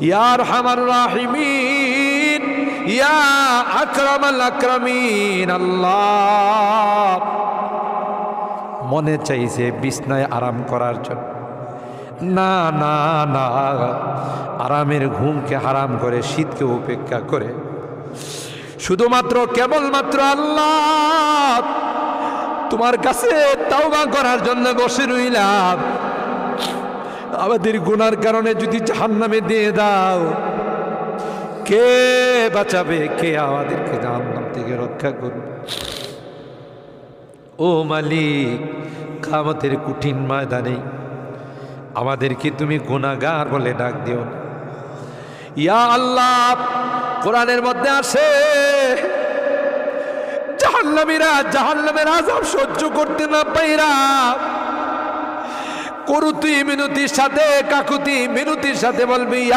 ইয়া আরহামার রাহিমিন, ইয়া আকরামাল আকরামিন। আল্লাহ, মনে চাইছে বিছনায় আরাম করার জন্য, না না না, আরামের ঘুমকে হারাম করে, শীতকে উপেক্ষা করে শুধুমাত্র কেবলমাত্র আল্লাহ তোমার কাছে তাওবা করার জন্য বসে রইলাম। আমাদের গুনার কারণে যদি জাহান্নামে দিয়ে দাও, কে বাঁচাবে? কে আমাদেরকে জাহান্নাম থেকে রক্ষা করবে? ও মালিক, কিয়ামতের কঠিন ময়দানে আমাদেরকে তুমি গুনাহগার বলে ডাক দিও না। ইয়া আল্লাহ, কোরআনের মধ্যে আসে জাহান্নামীরা জাহান্নামের আযাব সহ্য করতে না পাইরা করুতি মিনতির সাথে, কাকুতি মিনতির সাথে বলবি, ইয়া